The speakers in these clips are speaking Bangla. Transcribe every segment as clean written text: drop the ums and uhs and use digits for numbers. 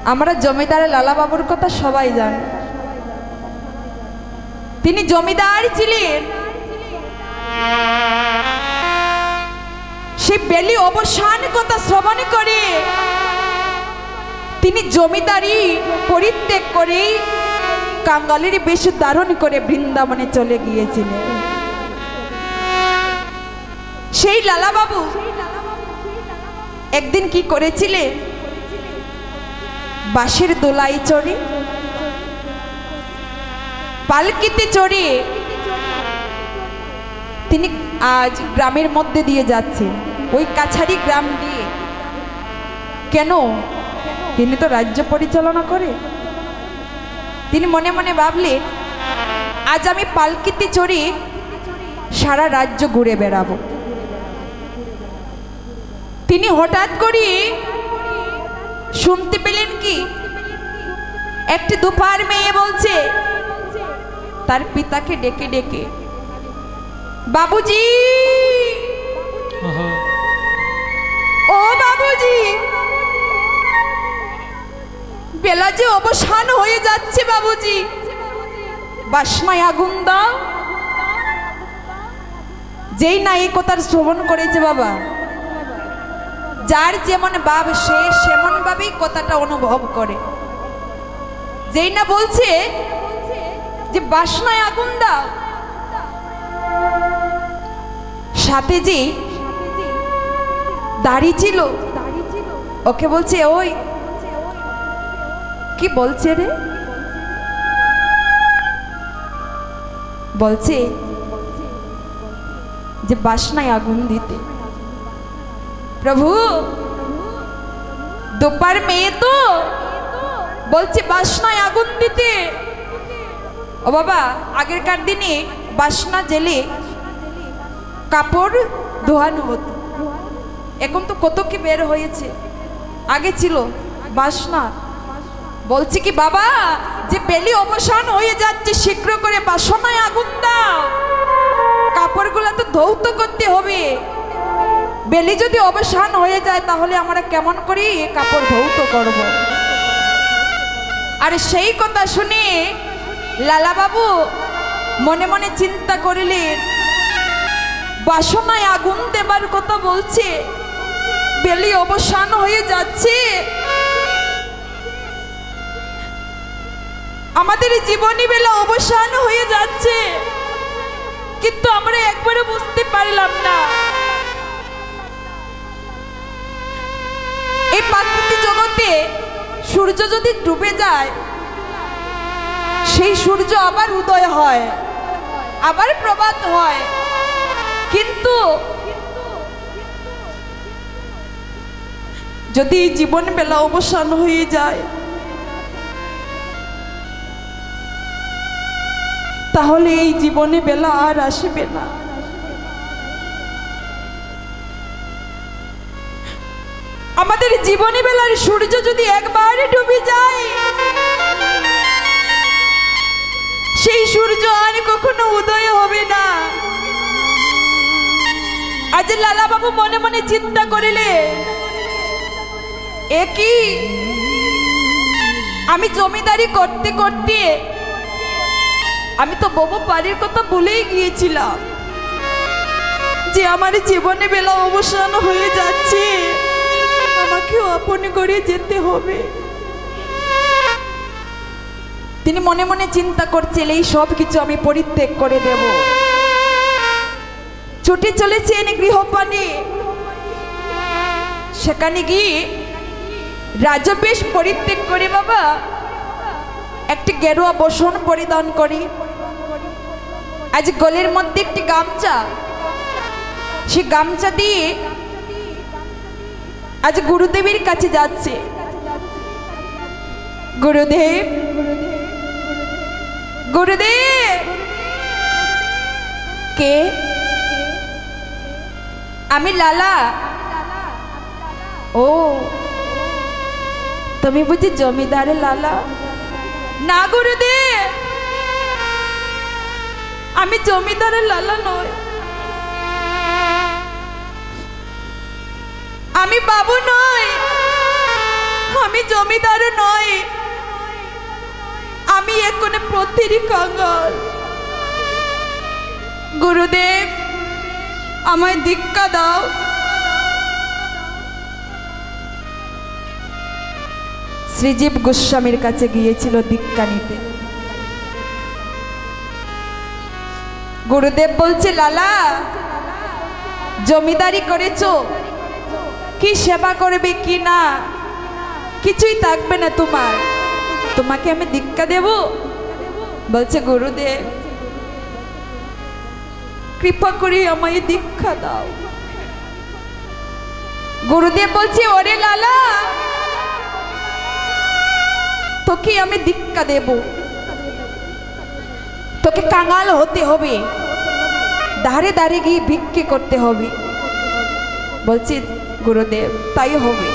আমরা জমিদার লালা বাবুর কথা সবাই জানি। তিনি জমিদার ছিলেন। সেই বেলি অবসান কথা শ্রবণ করে তিনি জমিদারি পরিত্যাগ করে কাঙ্গালের বেশ ধারণ করে বৃন্দাবনে চলে গিয়েছিলেন। সেই লালা বাবু একদিন কি করেছিলেন, বাঁশের দোলাই চড়ে পালকিতে চড়ে তিনি আজ গ্রামের মধ্যে দিয়ে যাচ্ছেন, ওই কাছারি গ্রাম দিয়ে। কেন? তিনি তো রাজ্য পরিচালনা করে। তিনি মনে মনে ভাবলেন, আজ আমি পালকিতে চড়ে সারা রাজ্য ঘুরে বেড়াবো। তিনি হঠাৎ করে শুনতে পেলেন কি, একটি দুপার মেয়ে বলছে তার পিতাকে ডেকে ডেকে, বাবুজি, ও বাবুজি, বেলা যে অবসান হয়ে যাচ্ছে বাবুজি, বাসনায় আগুন দাও। যেই না এই কথার শ্রবণ করেছে বাবা, যার যেমন ভাব সে সেমন ভাবেই কথাটা অনুভব করে। যেই না বলছে যে বাসনায় আগুন দাও, সাথে যে দাড়ি ছিল ওকে বলছে, ওই কি বলছে রে? বলছে যে বাসনায় আগুন দিতে। প্রভু, দুপার মেয়ে তো বলছে বাসনায় আগুন দিতে। ও বাবা, আগেরকার দিনে বাসনা জেলে কাপড় ধোয়ানো হতো, এখন তো কত কি বের হয়েছে। আগে ছিল বাসনা। বলছে কি বাবা, যে বেলি অবসান হয়ে যাচ্ছে, শীঘ্র করে বাসনায় আগুন দাও, কাপড়গুলো তো ধৌত করতে হবে। বেলি যদি অবসান হয়ে যায় তাহলে আমরা কেমন করি কাপড় ধৌত করব। আর সেই কথা শুনে লালা বাবু মনে মনে চিন্তা করিলেন, বাসনায় আগুন দেবার কথা বলছে, বেলি অবসান হয়ে যাচ্ছে, আমাদের জীবনী বেলা অবসান হয়ে যাচ্ছে, কিন্তু আমরা একবারে বুঝতে পারলাম না। এই প্রাকৃতিক জগতে সূর্য যদি ডুবে যায়, সেই সূর্য আবার উদয় হয়, আবার প্রভাত হয়, কিন্তু যদি জীবন বেলা অবসান হয়ে যায় তাহলে এই জীবনে বেলা আর আসবে না। আমাদের জীবনে বেলার সূর্য যদি একবার ডুবে যায়, সেই সূর্য আর কখনো উদয় হবে না। আজ লালা বাবু মনে মনে চিন্তা করিলে, একই আমি জমিদারি করতে করতে আমি তো বাবু বাড়ির কথা ভুলেই গিয়েছিলাম যে আমার জীবনে বেলা অবসান হয়ে যাচ্ছে, আমাকেও আপন করে যেতে হবে। তিনি মনে মনে চিন্তা করছেন, এই সব কিছু আমি পরিত্যাগ করে দেব। ছুটে চলেছেন গৃহপানে। সেখানে গিয়ে রাজবেশ পরিত্যাগ করে বাবা একটি গেরুয়া বসন পরিধান করি, আজ গলের মধ্যে একটি গামছা, সে গামছা দিয়ে আজ গুরুদেবের কাছে যাচ্ছে। গুরুদেব, গুরুদেব। কে? আমি লালা। ও, তুমি বুঝি জমিদারের লালা? না গুরুদেব, আমি জমিদারের লালা নই, আমি বাবু নই, আমি জমিদার নই, পথের কাঙাল। গুরুদেব আমায় দীক্ষা দাও। শ্রীজীব গোস্বামীর কাছে গিয়েছিল দীক্ষা নিতে। গুরুদেব বলছে, লালা জমিদারি করেছো, কি সেবা করবে কি না কিছুই থাকবে না তোমার, তোমাকে আমি দীক্ষা দেব। বলছে, গুরুদেব কৃপা করে আমায় দীক্ষা দাও। গুরুদেব বলছে, ওরে লালা তোকে আমি দীক্ষা দেব, তোকে কাঙাল হতে হবে, ধারে ধারে গিয়ে ভিক্ষে করতে হবে। বলছি, গুরুদেব তাই হবে।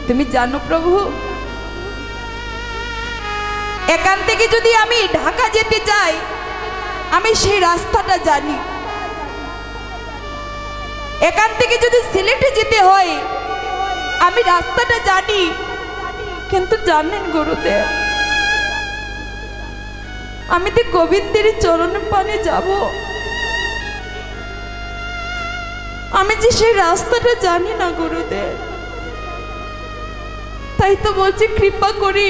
তুমি জানো প্রভু, এখান থেকে যদি আমি ঢাকা যেতে চাই, আমি সেই রাস্তাটা জানি। এখান থেকে যদি সিলেটে যেতে হয়, আমি রাস্তাটা জানি। কিন্তু জানেন গুরুদেব, আমি তো গোবিন্দের চরণ পানে যাব, আমি যে সেই রাস্তাটা জানি না গুরুদেব। তাই তো বলছি, কৃপা করে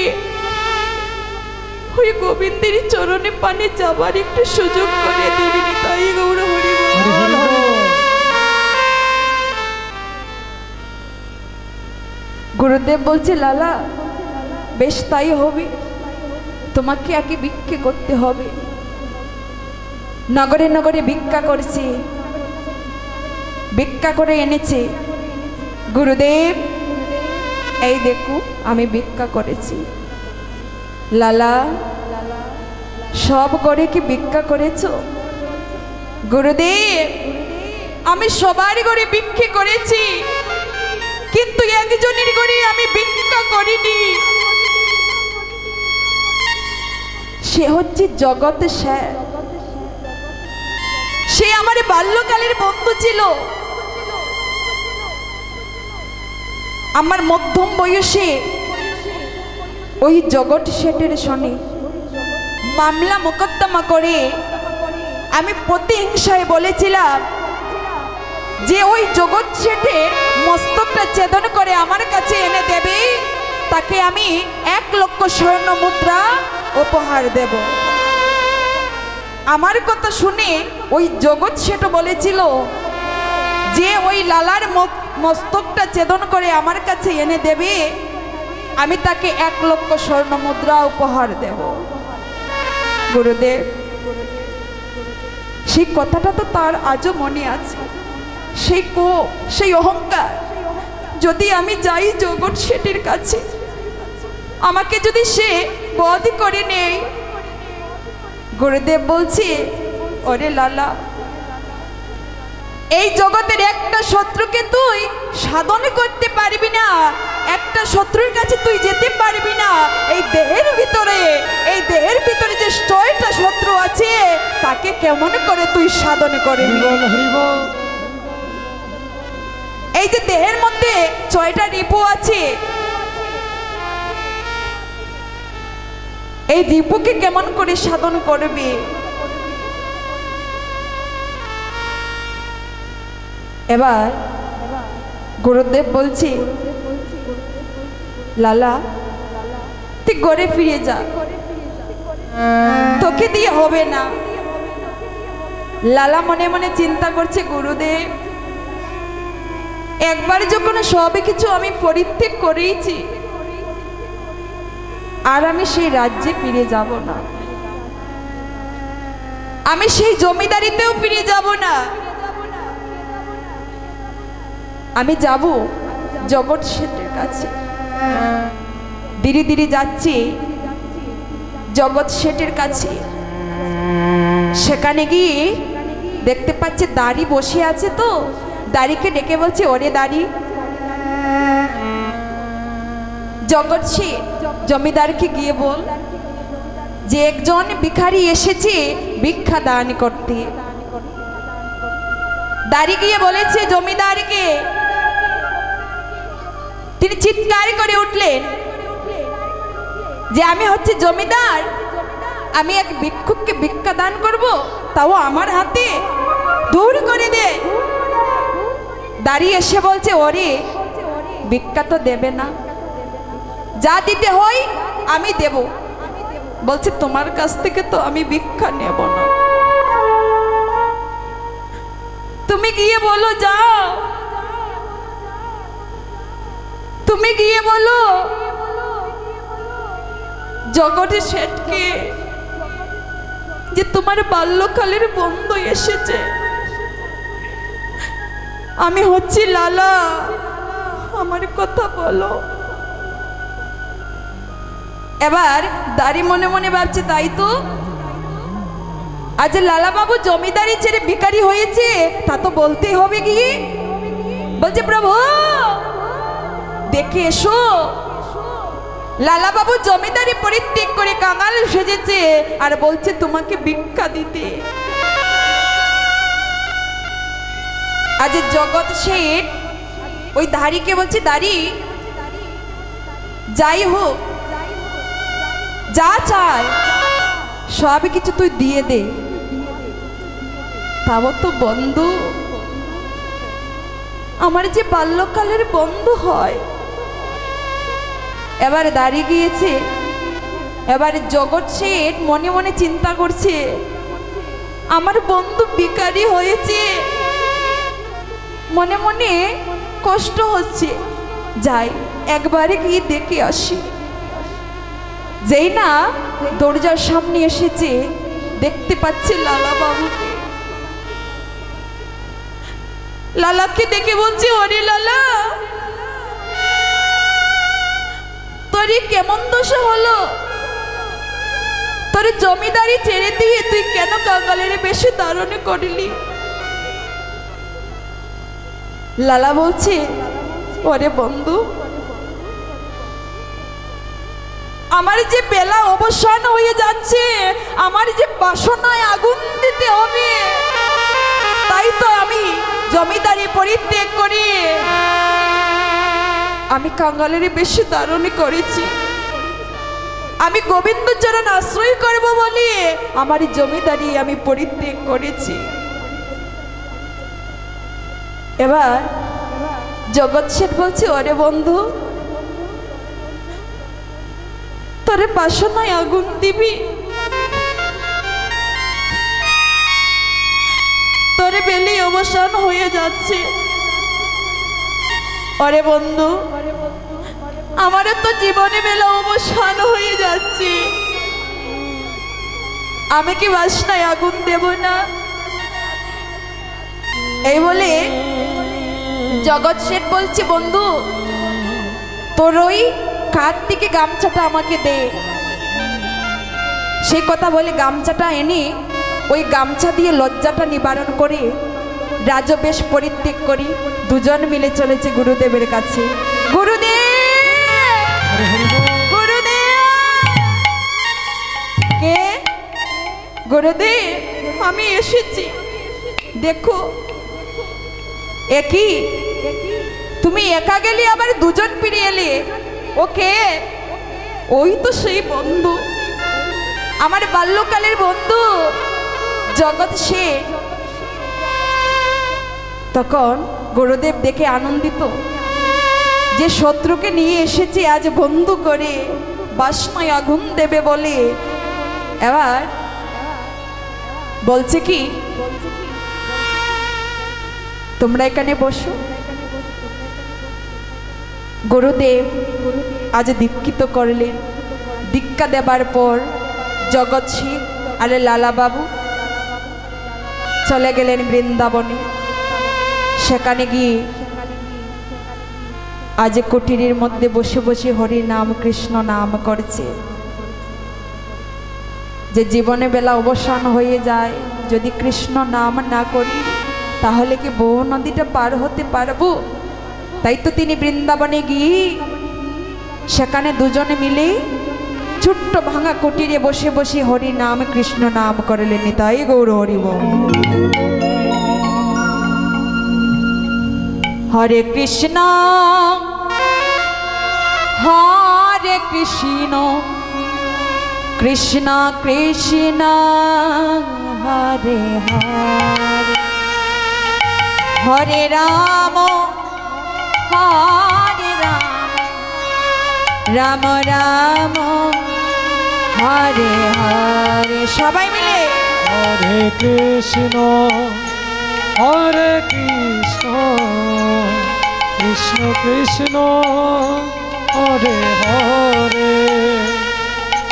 ওই গোবিন্দের চরণে পানে যাবার একটু সুযোগ করে দিন। তাই গৌর হরি বল। গুরুদেব বলছে, লালা বেশ তাই হবে, তোমাকে আগে ভিক্ষে করতে হবে। নগরে নগরে ভিক্ষা করছে, ভিক্ষা করে এনেছে। গুরুদেব এই দেখো আমি ভিক্ষা করেছি। লালা সব করে কি ভিক্ষা করেছো? গুরুদেব আমি সবার ঘরে ভিক্ষে করেছি, কিন্তু একজনের ঘরে আমি ভিক্ষা করিনি। সে হচ্ছে জগৎ স্যার, সে আমার বাল্যকালের বন্ধু ছিল। আমার মধ্যম বয়সে ওই জগৎ শেঠের সনে মামলা মোকদ্দমা করে আমি প্রতিহিংসায় বলেছিলাম যে ওই জগৎ শেঠের মস্তকটা ছেদন করে আমার কাছে এনে দেবে, তাকে আমি 1 লক্ষ স্বর্ণ মুদ্রা উপহার দেব। আমার কথা শুনে ওই জগৎ শেঠ বলেছিল যে ওই লালার মস্তকটা ছেদন করে আমার কাছে এনে দেবে, আমি তাকে 1 লক্ষ স্বর্ণ মুদ্রা উপহার দেব। গুরুদেব সেই কথাটা তো তার আজও মনে আছে। সেই অহংকার, যদি আমি যাই জগৎ শেঠের কাছে, আমাকে যদি সে বধ করে নেই। গুরুদেব বলছে, ওরে লালা এই জগতের একটা শত্রুকে তুই সাধন করতে পারবি না, একটা শত্রুর কাছে তুই যেতে পারবি না। এই দেহের ভিতরে যে 6টা শত্রু আছে, তাকে কেমন করে তুই সাধন করবি? এই যে দেহের মধ্যে 6টা রিপু আছে, এই রিপুকে কেমন করে সাধন করবে? এবার গুরুদেব বলছি, লালা তুই ঘরে ফিরে যা, তোকে দিয়ে হবে না। লালা মনে মনে চিন্তা করছে, গুরুদেব একবার যখন সব কিছু আমি পরিত্যাগ করেইছি, আর আমি সেই রাজ্যে ফিরে যাব না, আমি সেই জমিদারিতেও ফিরে যাব না, আমি যাব জগৎ শেঠের কাছে। ধীরে ধীরে যাচ্ছি জগৎ শেঠের কাছে। সেখানে গিয়ে দেখতে পাচ্ছে দাড়ি বসে আছে, তো দাড়িকে ডেকে বলছে, ওরে দাড়ি। জগৎ শেঠ জমিদারকে গিয়ে বল যে একজন ভিখারি এসেছে ভিক্ষা দান করতে। দাড়ি গিয়ে বলেছে জমিদারকে, তিনি চিৎকার করে উঠলেন যে আমি হচ্ছে জমিদার, আমি এক ভিক্ষুককে ভিক্ষা দান করব, তাও আমার হাতে? দূর করে দে। দাঁড়িয়ে এসে বলছে, ওরে ভিক্ষা তো দেবে না, যা দিতে হয় আমি দেব। বলছে, তোমার কাছ থেকে তো আমি ভিক্ষা নেব না, তুমি গিয়ে বলো, যাও তুমি গিয়ে বলো জগতের শেঠকে যে তোমার বাল্যকালের বন্ধু এসেছে, আমি হচ্ছি লালা, আমার কথা বলো। এবার দাড়ি মনে মনে ভাবছে, তাই তো, আজ লালা বাবু জমিদারি ছেড়ে ভিখারি হয়েছে, তা তো বলতেই হবে গিয়ে। বলছে, প্রভু দেখে এসো, লালা বাবু জমিদারি পরিত্যাগ করে কাঙাল সেজেছে আর বলছে তোমাকে ভিক্ষা দিতে। আজ জগৎ শেঠ ওই দাড়িকে বলছে, দাড়ি যাই হোক, যা চায় সব কিছু তুই দিয়ে দে, তাও তো বন্ধু, আমার যে বাল্যকালের বন্ধু হয়। এবার দাঁড়িয়ে গিয়েছে, এবার জগৎ শেঠ মনে মনে চিন্তা করছে, আমার বন্ধু ভিখারি হয়েছে, মনে মনে কষ্ট হচ্ছে, যাই একবারে গিয়ে দেখে আসি। যেই না দরজার সামনে এসেছে, দেখতে পাচ্ছে লালা বাবুকে। লালাকে দেখে বলছে, ওরে লালা, তোর কেমন দশা হলো? তোর জমিদারি ছেড়ে দিয়ে তুই কেন কাঙালের বেশি ধারণ করলি? লালা বলছে, ওরে বন্ধু, আমার যে বেলা অবসান হয়ে যাচ্ছে, আমার যে বাসনায় আগুন দিতে হবে, তাই তো আমি জমিদারি পরিত্যাগ করি আমি কাঙালের বেশি ধারণ করেছি। আমি গোবিন্দচরণ আশ্রয় করব বলে আমার জমিদারি আমি পরিত্যাগ করেছি। এবার জগৎ শেঠ বলছে, ওরে বন্ধু, তোরে বাসনায় আগুন দিবি, তোরে বেলি অবসান হয়ে যাচ্ছে। ওরে বন্ধু, আমারও তো জীবনে বেলা অবসান হয়ে যাচ্ছে, আমি কি বাসনায় আগুন দেব না? এই বলে জগৎ শেঠ বলছে, বন্ধু তোর ওই কাঁধ থেকে গামছাটা আমাকে দে। সেই কথা বলে গামছাটা এনে ওই গামছা দিয়ে লজ্জাটা নিবারণ করে রাজবেশ পরিত্যাগ করি দুজন মিলে চলেছে গুরুদেবের কাছে। গুরুদেব, গুরুদেব, কে? গুরুদেব, আমি এসেছি, দেখো। একই তুমি একা গেলি, আবার দুজন ফিরে এলে, ওকে? ওই তো সেই বন্ধু, আমার বাল্যকালের বন্ধু জগৎ শেঠ। তখন গুরুদেব দেখে আনন্দিত যে শত্রুকে নিয়ে এসেছে আজ বন্ধু করে, বাসনায় আগুন দেবে বলে। এবার বলছে কি, তোমরা এখানে বসো। গুরুদেব আজ দীক্ষিত করলেন। দীক্ষা দেবার পর জগৎ শেঠ আর লালা বাবু চলে গেলেন বৃন্দাবনে। সেখানে গিয়ে আজ কুটিরের মধ্যে বসে বসে হরি নাম কৃষ্ণ নাম করছে। যে জীবনে বেলা অবসান হয়ে যায়, যদি কৃষ্ণ নাম না করি তাহলে কি বহু নদীটা পার হতে পারবো? তাই তো তিনি বৃন্দাবনে গিয়ে সেখানে দুজনে মিলে ছোট্ট ভাঙা কুটিরে বসে বসে হরি নাম কৃষ্ণ নাম করলেন। তাই গৌর হরি বল। হরে কৃষ্ণ হরে কৃষ্ণ কৃষ্ণ কৃষ্ণ হরে হরে হরে রাম হরে রাম রাম রাম হরে হরে সবাই মিলে হরে কৃষ্ণ কৃষ্ণ কৃষ্ণ হরে হরে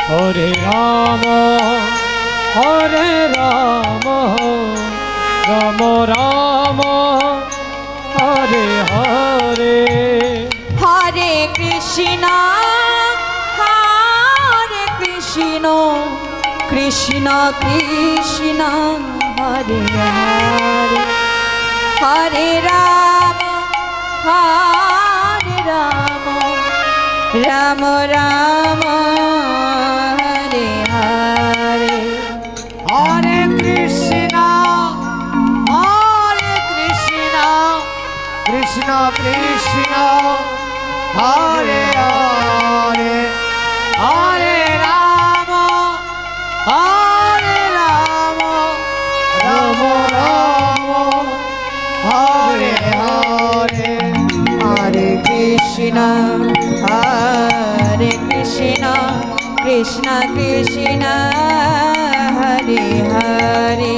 হরে রাম রাম রাম হরে হরে হরে কৃষ্ণ কৃষ্ণ কৃষ্ণ হরে হরে হরে রাম রাম রাম হরে হরে হরে কৃষ্ণ কৃষ্ণ কৃষ্ণ হরে হরে হরে রাম রাম রাম হরে হরে হরে কৃষ্ণ কৃষ্ণ কৃষ্ণ হরে হরে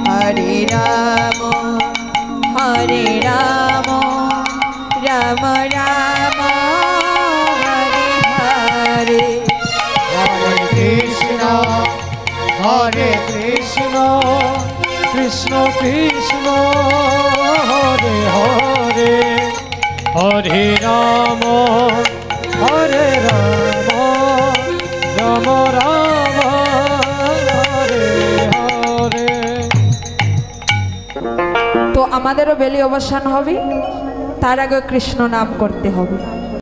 হরে রাম রাম রাম হরে হরে হরে কৃষ্ণ কৃষ্ণ কৃষ্ণ হরে হরে হরে রাম রাম রাম হরে হরে। তো আমাদেরও বেলি অবসান হবে, তার আগে কৃষ্ণ নাম করতে হবে।